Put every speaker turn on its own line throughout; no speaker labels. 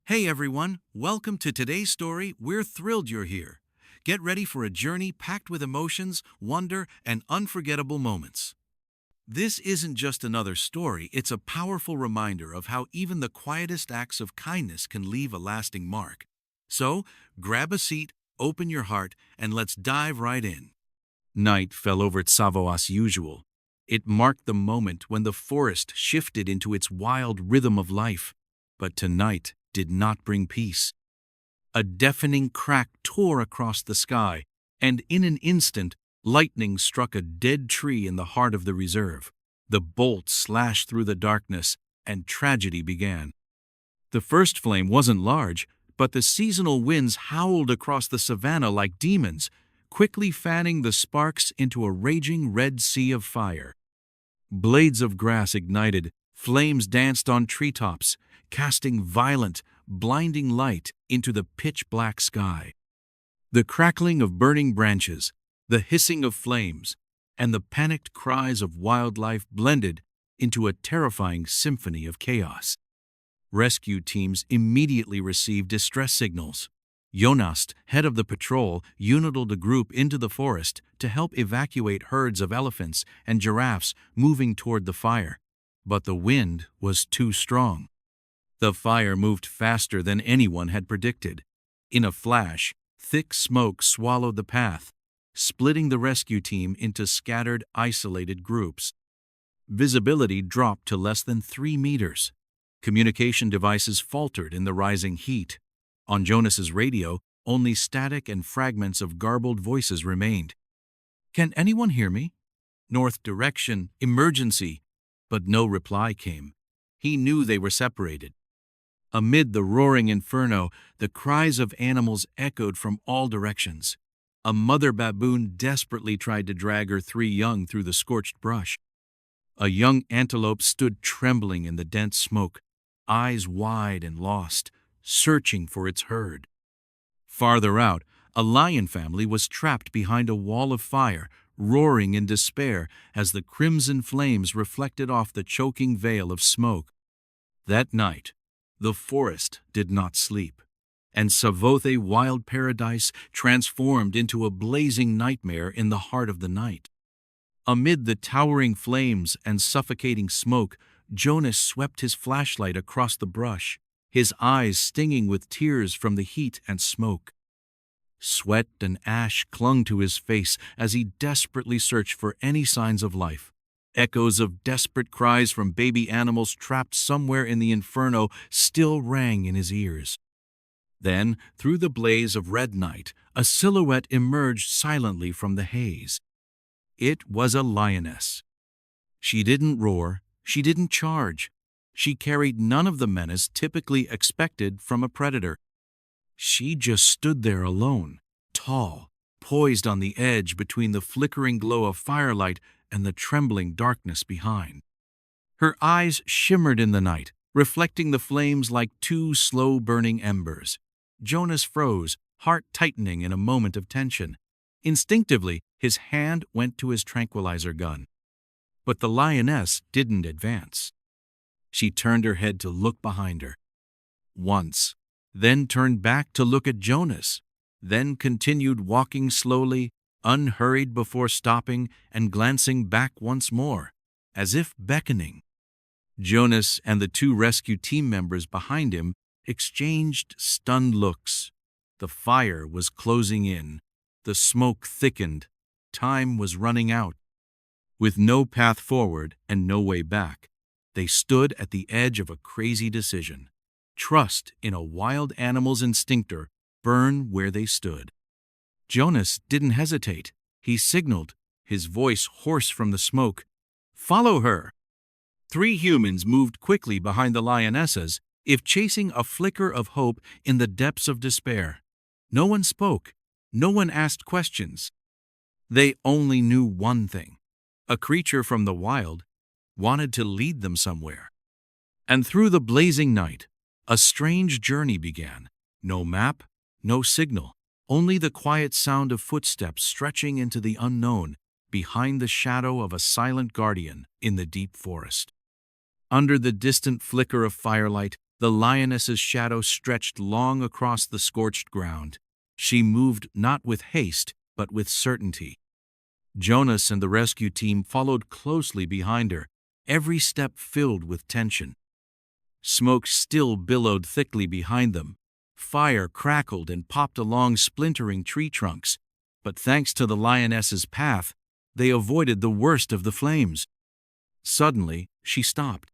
Hey everyone, welcome to today's story. We're thrilled you're here. Get ready for a journey packed with emotions, wonder, and unforgettable moments. This isn't just another story, it's a powerful reminder of how even the quietest acts of kindness can leave a lasting mark. So, grab a seat, open your heart, and let's dive right in. Night fell over Tsavo as usual. It marked the moment when the forest shifted into its wild rhythm of life. But tonight did not bring peace. A deafening crack tore across the sky, and in an instant, lightning struck a dead tree in the heart of the reserve. The bolt slashed through the darkness, and tragedy began. The first flame wasn't large, but the seasonal winds howled across the savanna like demons, quickly fanning the sparks into a raging red sea of fire. Blades of grass ignited, flames danced on treetops, casting violent, blinding light into the pitch-black sky. The crackling of burning branches, the hissing of flames, and the panicked cries of wildlife blended into a terrifying symphony of chaos. Rescue teams immediately received distress signals. Jonas, head of the patrol, united a group into the forest to help evacuate herds of elephants and giraffes moving toward the fire. But the wind was too strong. The fire moved faster than anyone had predicted. In a flash, thick smoke swallowed the path, splitting the rescue team into scattered, isolated groups. Visibility dropped to less than 3 meters. Communication devices faltered in the rising heat. On Jonas's radio, only static and fragments of garbled voices remained. "Can anyone hear me? North direction, emergency." But no reply came. He knew they were separated. Amid the roaring inferno, the cries of animals echoed from all directions. A mother baboon desperately tried to drag her 3 young through the scorched brush. A young antelope stood trembling in the dense smoke, eyes wide and lost, searching for its herd. Farther out, a lion family was trapped behind a wall of fire, roaring in despair as the crimson flames reflected off the choking veil of smoke. That night, the forest did not sleep, and Savothe Wild Paradise transformed into a blazing nightmare in the heart of the night. Amid the towering flames and suffocating smoke, Jonas swept his flashlight across the brush, his eyes stinging with tears from the heat and smoke. Sweat and ash clung to his face as he desperately searched for any signs of life. Echoes of desperate cries from baby animals trapped somewhere in the inferno still rang in his ears. Then, through the blaze of red night, a silhouette emerged silently from the haze. It was a lioness. She didn't roar, she didn't charge. She carried none of the menace typically expected from a predator. She just stood there alone, tall, poised on the edge between the flickering glow of firelight and the trembling darkness behind. Her eyes shimmered in the night, reflecting the flames like 2 slow-burning embers. Jonas froze, heart tightening in a moment of tension. Instinctively, his hand went to his tranquilizer gun. But the lioness didn't advance. She turned her head to look behind her. Once, then turned back to look at Jonas, then continued walking slowly, unhurried before stopping and glancing back once more, as if beckoning. Jonas and the 2 rescue team members behind him exchanged stunned looks. The fire was closing in. The smoke thickened. Time was running out. With no path forward and no way back, they stood at the edge of a crazy decision. Trust in a wild animal's instinctor, burn where they stood. Jonas didn't hesitate. He signaled, his voice hoarse from the smoke. "Follow her!" 3 humans moved quickly behind the lionesses, if chasing a flicker of hope in the depths of despair. No one spoke. No one asked questions. They only knew one thing. A creature from the wild wanted to lead them somewhere. And through the blazing night, a strange journey began. No map, no signal, only the quiet sound of footsteps stretching into the unknown behind the shadow of a silent guardian in the deep forest. Under the distant flicker of firelight, The lioness's shadow stretched long across the scorched ground. She moved not with haste, but with certainty. Jonas and the rescue team followed closely behind her, every step filled with tension. Smoke still billowed thickly behind them. Fire crackled and popped along splintering tree trunks, but thanks to the lioness's path, they avoided the worst of the flames. Suddenly, she stopped.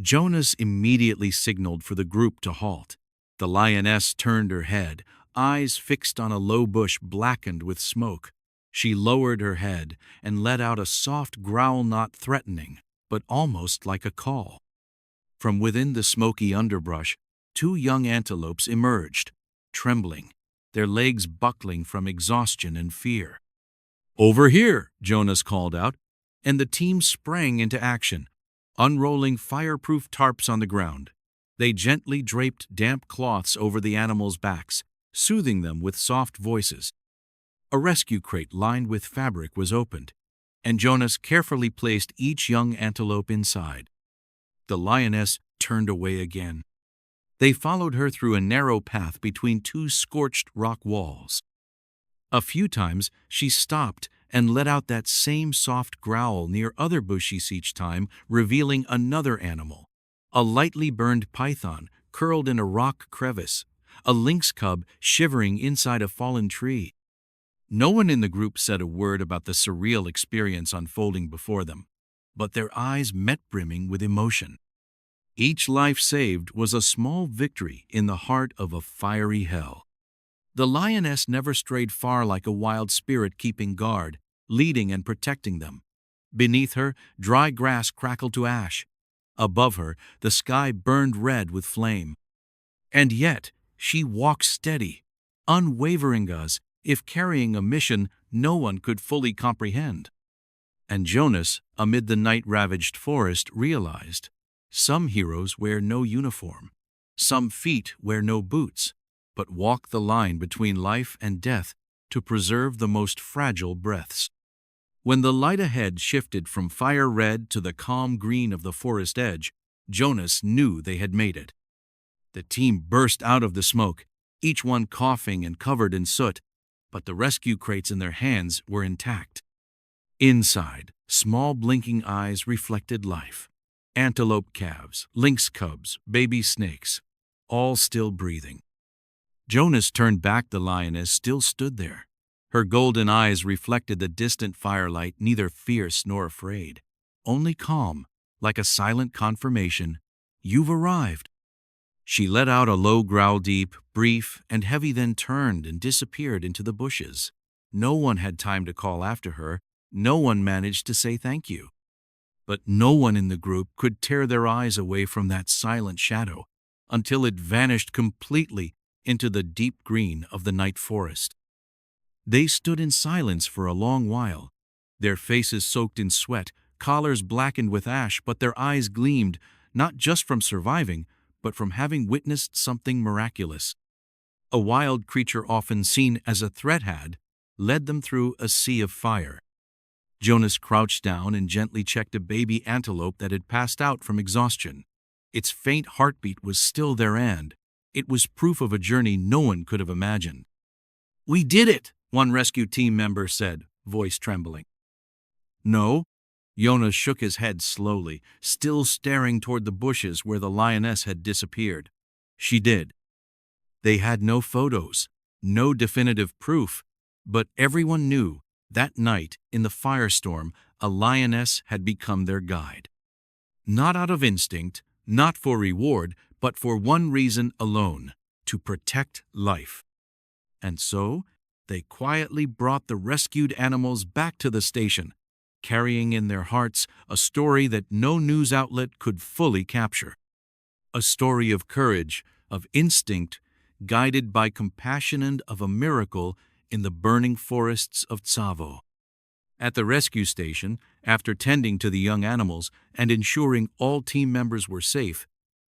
Jonas immediately signaled for the group to halt. The lioness turned her head, eyes fixed on a low bush blackened with smoke. She lowered her head and let out a soft growl, not threatening, but almost like a call. From within the smoky underbrush, 2 young antelopes emerged, trembling, their legs buckling from exhaustion and fear. "Over here," Jonas called out, and the team sprang into action, unrolling fireproof tarps on the ground. They gently draped damp cloths over the animals' backs, soothing them with soft voices. A rescue crate lined with fabric was opened, and Jonas carefully placed each young antelope inside. The lioness turned away again. They followed her through a narrow path between 2 scorched rock walls. A few times she stopped and let out that same soft growl near other bushes, each time revealing another animal. A lightly burned python curled in a rock crevice, a lynx cub shivering inside a fallen tree. No one in the group said a word about the surreal experience unfolding before them, but their eyes met brimming with emotion. Each life saved was a small victory in the heart of a fiery hell. The lioness never strayed far, like a wild spirit keeping guard, leading and protecting them. Beneath her, dry grass crackled to ash. Above her, the sky burned red with flame. And yet, she walked steady, unwavering, as if carrying a mission no one could fully comprehend. And Jonas, amid the night-ravaged forest, realized some heroes wear no uniform, some feet wear no boots, but walk the line between life and death to preserve the most fragile breaths. When the light ahead shifted from fire red to the calm green of the forest edge, Jonas knew they had made it. The team burst out of the smoke, each one coughing and covered in soot, but the rescue crates in their hands were intact. Inside, small blinking eyes reflected life. Antelope calves, lynx cubs, baby snakes, all still breathing. Jonas turned back. The lioness still stood there. Her golden eyes reflected the distant firelight, neither fierce nor afraid, only calm, like a silent confirmation, "You've arrived." She let out a low growl, deep, brief, and heavy, then turned and disappeared into the bushes. No one had time to call after her. No one managed to say thank you. But no one in the group could tear their eyes away from that silent shadow until it vanished completely into the deep green of the night forest. They stood in silence for a long while, their faces soaked in sweat, collars blackened with ash, but their eyes gleamed, not just from surviving, but from having witnessed something miraculous. A wild creature often seen as a threat had led them through a sea of fire. Jonas crouched down and gently checked a baby antelope that had passed out from exhaustion. Its faint heartbeat was still there, and it was proof of a journey no one could have imagined. "We did it," one rescue team member said, voice trembling. "No." Jonas shook his head slowly, still staring toward the bushes where the lioness had disappeared. "She did." They had no photos, no definitive proof, but everyone knew that night in the firestorm, a lioness had become their guide. Not out of instinct, not for reward, but for one reason alone: to protect life. And so, they quietly brought the rescued animals back to the station, carrying in their hearts a story that no news outlet could fully capture. A story of courage, of instinct, guided by compassion, and of a miracle in the burning forests of Tsavo. At the rescue station, after tending to the young animals and ensuring all team members were safe,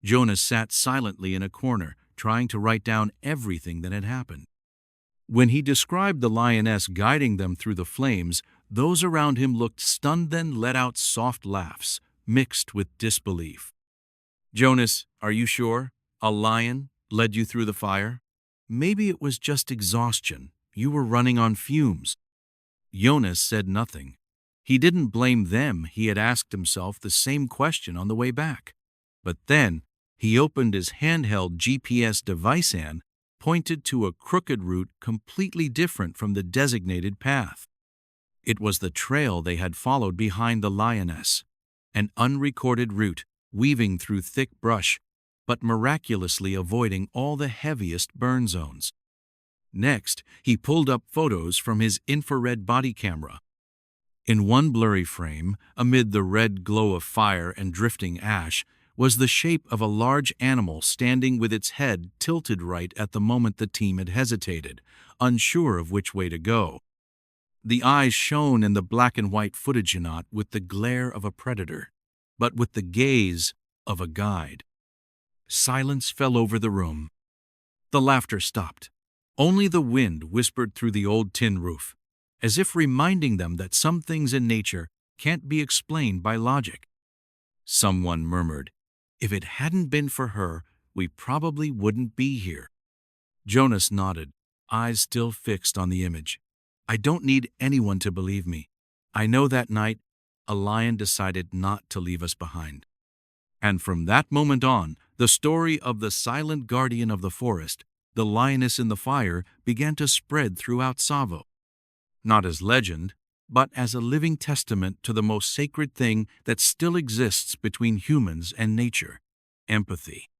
Jonas sat silently in a corner, trying to write down everything that had happened. When he described the lioness guiding them through the flames, those around him looked stunned, then let out soft laughs, mixed with disbelief. Jonas, are you sure? A lion led you through the fire? Maybe it was just exhaustion. You were running on fumes. Jonas said nothing. He didn't blame them. He had asked himself the same question on the way back. But then he opened his handheld GPS device and pointed to a crooked route completely different from the designated path. It was the trail they had followed behind the lioness, an unrecorded route weaving through thick brush, but miraculously avoiding all the heaviest burn zones. Next, he pulled up photos from his infrared body camera. In one blurry frame, amid the red glow of fire and drifting ash, was the shape of a large animal standing with its head tilted right at the moment the team had hesitated, unsure of which way to go. The eyes shone in the black and white footage, not with the glare of a predator, but with the gaze of a guide. Silence fell over the room. The laughter stopped. Only the wind whispered through the old tin roof, as if reminding them that some things in nature can't be explained by logic. Someone murmured, "If it hadn't been for her, we probably wouldn't be here." Jonas nodded, eyes still fixed on the image. "I don't need anyone to believe me. I know that night, a lion decided not to leave us behind." And from that moment on, the story of the silent guardian of the forest, the lioness in the fire, began to spread throughout Tsavo. Not as legend, but as a living testament to the most sacred thing that still exists between humans and nature: empathy.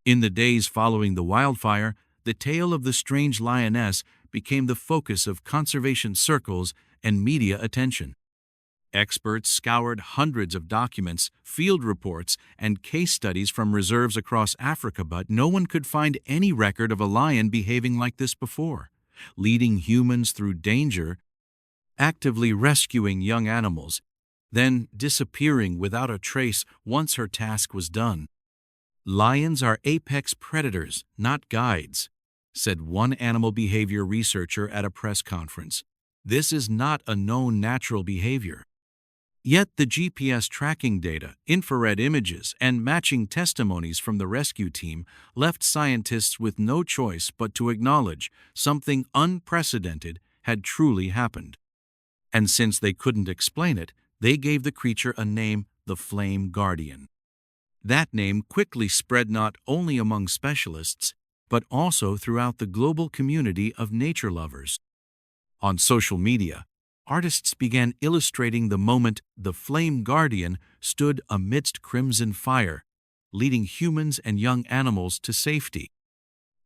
In the days following the wildfire, the tale of the strange lioness became the focus of conservation circles and media attention. Experts scoured hundreds of documents, field reports, and case studies from reserves across Africa, but no one could find any record of a lion behaving like this before, leading humans through danger, actively rescuing young animals, then disappearing without a trace once her task was done. "Lions are apex predators, not guides," said one animal behavior researcher at a press conference. "This is not a known natural behavior." Yet the GPS tracking data, infrared images, and matching testimonies from the rescue team left scientists with no choice but to acknowledge something unprecedented had truly happened. And since they couldn't explain it, they gave the creature a name: the Flame Guardian. That name quickly spread not only among specialists, but also throughout the global community of nature lovers. On social media, artists began illustrating the moment the Flame Guardian stood amidst crimson fire, leading humans and young animals to safety.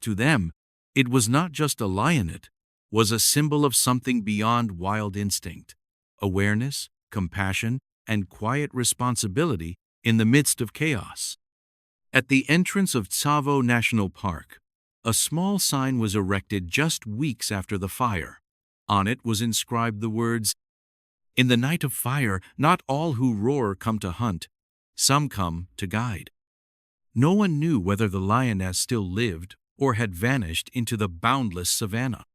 To them, it was not just a lion, it was a symbol of something beyond wild instinct: awareness, compassion, and quiet responsibility in the midst of chaos. At the entrance of Tsavo National Park, a small sign was erected just weeks after the fire. On it was inscribed the words, "In the night of fire, not all who roar come to hunt. Some come to guide." No one knew whether the lioness still lived or had vanished into the boundless savanna.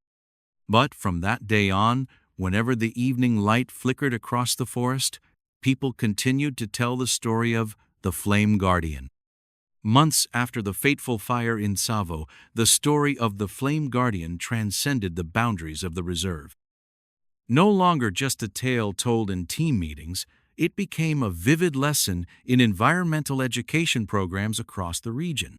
But from that day on, whenever the evening light flickered across the forest, people continued to tell the story of the Flame Guardian. Months after the fateful fire in Tsavo, the story of the Flame Guardian transcended the boundaries of the reserve. No longer just a tale told in team meetings, it became a vivid lesson in environmental education programs across the region.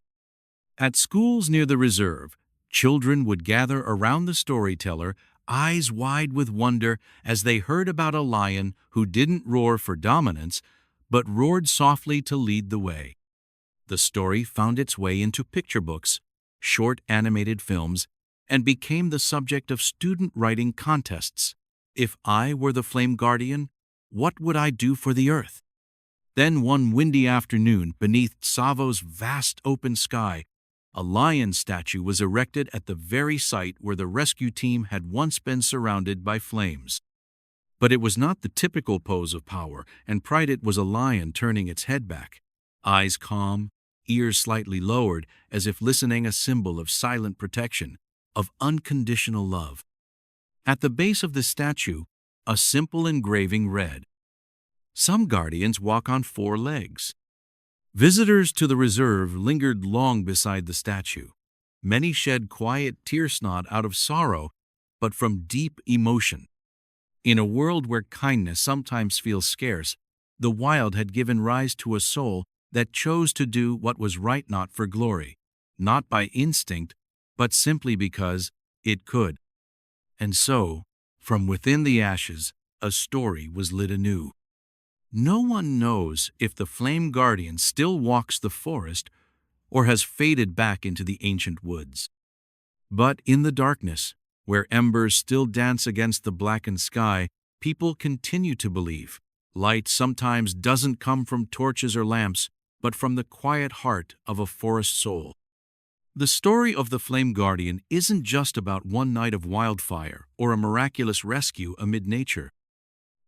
At schools near the reserve, children would gather around the storyteller, eyes wide with wonder as they heard about a lion who didn't roar for dominance, but roared softly to lead the way. The story found its way into picture books, short animated films, and became the subject of student writing contests. If I were the Flame Guardian, what would I do for the earth? Then one windy afternoon, beneath Tsavo's vast open sky, a lion statue was erected at the very site where the rescue team had once been surrounded by flames. But it was not the typical pose of power and pride. It was a lion turning its head back, eyes calm, ears slightly lowered, as if listening, a symbol of silent protection, of unconditional love. At the base of the statue, a simple engraving read, "Some guardians walk on 4 legs." Visitors to the reserve lingered long beside the statue. Many shed quiet tear-snot out of sorrow, but from deep emotion. In a world where kindness sometimes feels scarce, the wild had given rise to a soul that chose to do what was right, not for glory, not by instinct, but simply because it could. And so, from within the ashes, a story was lit anew. No one knows if the flame guardian still walks the forest or has faded back into the ancient woods. But in the darkness, where embers still dance against the blackened sky, people continue to believe. Light sometimes doesn't come from torches or lamps, but from the quiet heart of a forest soul. The story of the Flame Guardian isn't just about one night of wildfire or a miraculous rescue amid nature.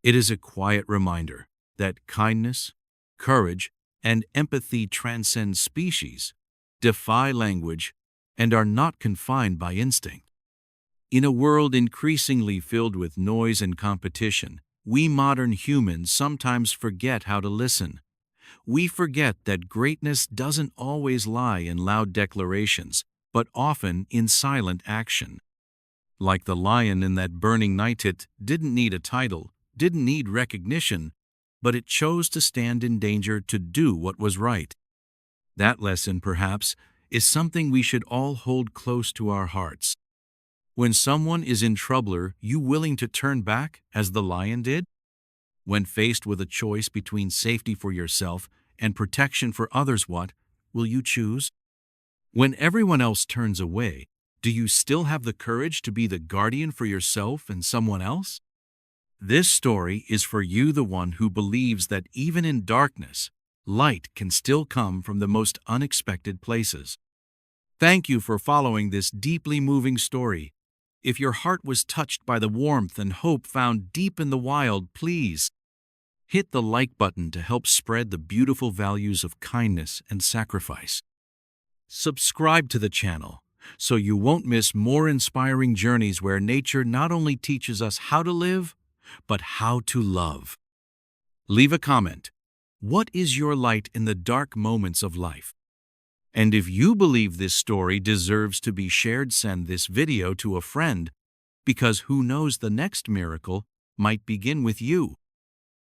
It is a quiet reminder that kindness, courage, and empathy transcend species, defy language, and are not confined by instinct. In a world increasingly filled with noise and competition, we modern humans sometimes forget how to listen. We forget that greatness doesn't always lie in loud declarations, but often in silent action. Like the lion in that burning night, it didn't need a title, didn't need recognition, but it chose to stand in danger to do what was right. That lesson, perhaps, is something we should all hold close to our hearts. When someone is in trouble, are you willing to turn back, as the lion did? When faced with a choice between safety for yourself and protection for others, what will you choose? When everyone else turns away, do you still have the courage to be the guardian for yourself and someone else? This story is for you, the one who believes that even in darkness, light can still come from the most unexpected places. Thank you for following this deeply moving story. If your heart was touched by the warmth and hope found deep in the wild, please hit the like button to help spread the beautiful values of kindness and sacrifice. Subscribe to the channel so you won't miss more inspiring journeys where nature not only teaches us how to live, but how to love. Leave a comment. What is your light in the dark moments of life? And if you believe this story deserves to be shared, send this video to a friend, because who knows, the next miracle might begin with you.